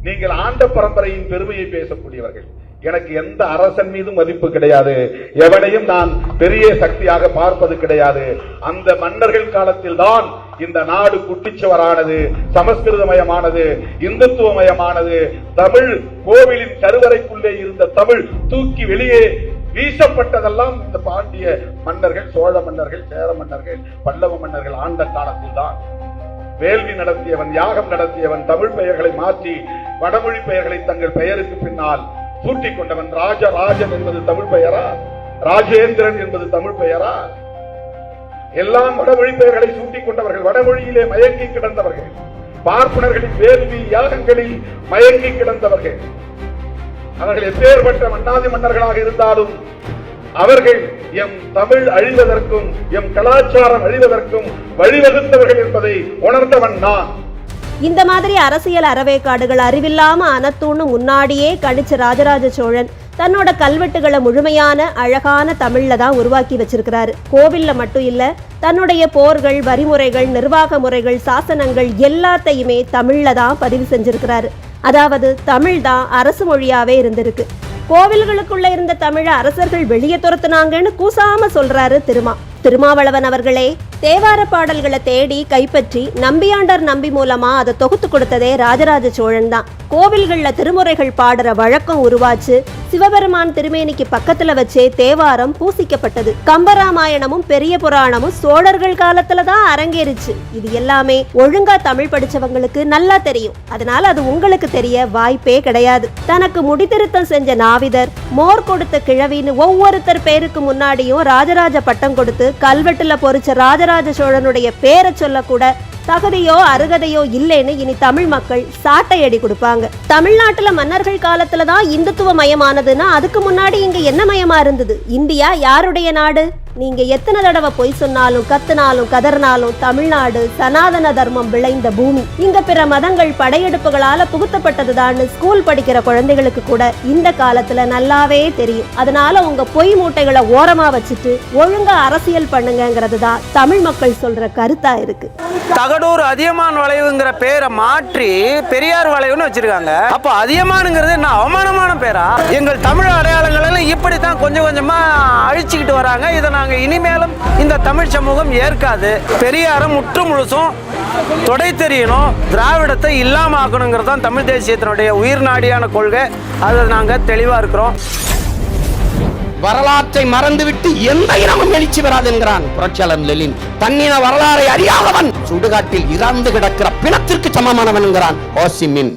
நீங்கள் ஆண்ட பரம்பரையின் பெருமையை பேசக்கூடியவர்கள். எனக்கு எந்த அரசன் மீதும் மதிப்பு கிடையாது, எவனையும் நான் பெரிய சக்தியாக பார்ப்பது கிடையாது. அந்த மன்னர்கள் காலத்தில் தான் இந்த நாடு குட்டிச்சுவரானது, சமஸ்கிருதமயமானது, இந்துத்துவமயமானது. தமிழ் கோவிலின் கருவறைக்குள்ளே இருந்த தமிழ் தூக்கி வெளியே வீசப்பட்டதெல்லாம் இந்த பாண்டிய மன்னர்கள், சோழ மன்னர்கள், சேர மன்னர்கள், பல்லவ மன்னர்கள் ஆண்ட காலத்தில் தான். வேள்வி நடத்தியவன், யாகம் நடத்தியவன், தமிழ் பெயர்களை மாற்றி வடமொழி பெயர்களை தங்கள் பெயருக்கு பின்னால் சூட்டிக் கொண்டவன். ராஜராஜன் என்பது தமிழ் பெயரா? ராஜேந்திரன் என்பது தமிழ் பெயரா? எல்லாம் வடமொழி பெயர்களை சூட்டிக் கொண்டவர்கள், வடமொழியிலே மயங்கி கிடந்தவர்கள், பார்ப்பனர்களின் வேள்வி யாகங்களில் மயங்கி கிடந்தவர்கள். அவர்கள் எப்பேற்பட்ட மன்னாதி மன்னர்களாக இருந்தாலும் அவர்கள் எம் தமிழ் அழிவதற்கும் எம் கலாச்சாரம் அழிவதற்கும் வழிவகுத்தவர்கள் என்பதை உணர்ந்தவன் நான். இந்த மாதிரி அரசியல் அறவேக்காடுகள் அறிவில்லாம அனத்தூன்னு முன்னாடியே கணிச்ச ராஜராஜ சோழன் தன்னோட கல்வெட்டுகளை முழுமையான அழகான தமிழ்ல தான் உருவாக்கி வச்சிருக்கிறாரு. கோவில்ல மட்டும் இல்ல, தன்னுடைய போர்கள், வரிமுறைகள், நிர்வாக முறைகள், சாசனங்கள் எல்லாத்தையுமே தமிழ்ல தான் பதிவு செஞ்சிருக்கிறாரு. அதாவது தமிழ் தான் அரசு மொழியாவே இருந்திருக்கு. கோவில்களுக்குள்ள இருந்த தமிழ அரசர்கள் வெளியே துரத்துனாங்கன்னு கூசாம சொல்றாரு திருமாவளவன் அவர்களே. தேவார பாடல்களை தேடி கைப்பற்றி நம்பியாண்டர் நம்பி மூலமா அதை தொகுத்து கொடுத்ததே ராஜராஜ சோழன் தான். கோவில்கள்ல திருமுறைகள் பாடுற வழக்கம் உருவாச்சு. சிவபெருமான் திருமேனிக்கு பக்கத்துல வச்சே தேவாரம் பூசிக்கப்பட்டது. கம்பராமாயணமும் பெரிய புராணமும் சோழர்கள் காலத்துல தான் அரங்கேறிச்சு. இது எல்லாமே ஒழுங்கா தமிழ் படிச்சவங்களுக்கு நல்லா தெரியும். அதனால அது உங்களுக்கு தெரிய வாய்ப்பே கிடையாது. தனக்கு முடித்திருத்தம் செஞ்ச நாவிதர், மோர் கொடுத்த கிழவின்னு ஒவ்வொருத்தர் பேருக்கு முன்னாடியும் ராஜராஜ பட்டம் கொடுத்து கல்வெட்டுல பொறிச்ச ராஜராஜ சோழனுடைய பேரை சொல்ல கூட தகுதியோ அருகதையோ இல்லைன்னு இனி தமிழ் மக்கள் சாட்டையடி கொடுப்பாங்க. தமிழ்நாட்டுல மன்னர்கள் காலத்துல தான் இந்துத்துவ மயமானதுன்னா அதுக்கு முன்னாடி இங்க என்ன மயமா இருந்தது? இந்தியா யாருடைய நாடு? நீங்க எத்தனை தடவை பொய் சொன்னாலும் கத்துனாலும் கதறினாலும் தமிழ்நாடு சனாதன தர்மம் விளைந்த பூமி. இங்க பிற மதங்கள் படையெடுப்புகளால புகுத்தப்பட்டதுதான்னு ஸ்கூல் படிக்கிற குழந்தைகளுக்கு கூட இந்த காலத்துல நல்லாவே தெரியும். அதனால உங்க பொய் மூட்டைகளை ஓரமா வச்சுட்டு ஒழுங்கா அரசியல் பண்ணுங்கிறது தான் தமிழ் மக்கள் சொல்ற கருத்தா இருக்கு. தகடூர் அதியமான் வளைவுங்கிற பேரை மாற்றி பெரியார் வளைவுன்னு வச்சிருக்காங்க. அப்போ அதியமானுங்கிறது என்ன அவமானமான பேரா? எங்கள் தமிழ் அடையாளங்கள் எல்லாம் இப்படித்தான் கொஞ்சம் கொஞ்சமா அழிச்சுக்கிட்டு வராங்க. இதை நாங்க இனிமேலும் இந்த தமிழ் சமூகம் ஏற்காது. பெரியாரை முற்று முழுசும் தொடை தெரியணும், திராவிடத்தை இல்லாம ஆக்கணுங்கிறது தான் தமிழ் தேசியத்தினுடைய உயிர் நாடியான கொள்கை. அதை நாங்க தெளிவா இருக்கிறோம். வரலாற்றை மறந்துவிட்டு எந்த இனமும் எழுச்சி வராது என்கிறான் புரட்சியாளர் லெனின். தன்னின வரலாறை அறியாதவன் சுடுகாட்டில் இறந்து கிடக்கிற பிணத்திற்கு சமமானவன் என்கிறான் ஹோ சி மின்.